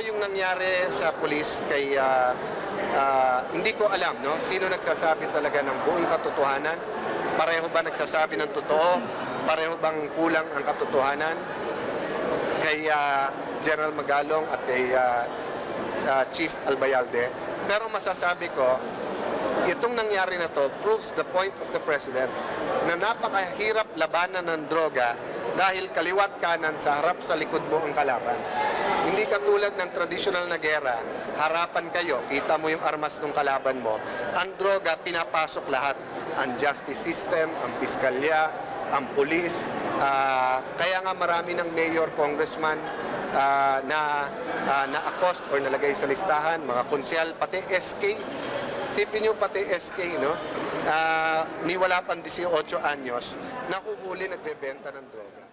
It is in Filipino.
yung nangyari sa pulis kay hindi ko alam, no? Sino nagsasabi talaga ng buong katotohanan? Pareho ba nagsasabi ng totoo? Pareho bang kulang ang katotohanan? Kay General Magalong at kay Chief Albayalde. Pero masasabi ko, itong nangyari na to proves the point of the President na napakahirap labanan ng droga dahil kaliwat kanan sa harap sa likod mo ang kalaban. Hindi katulad ng traditional na gera, harapan kayo, kita mo yung armas ng kalaban mo. Ang droga, pinapasok lahat. Ang justice system, ang piskalya, ang pulis. Kaya nga marami ng mayor, congressman na-accost or nalagay sa listahan, mga konsyal, pati SK. Sipin nyo pati SK, no? Ni wala pang 18 anyos, nakuhuli nagbebenta ng droga.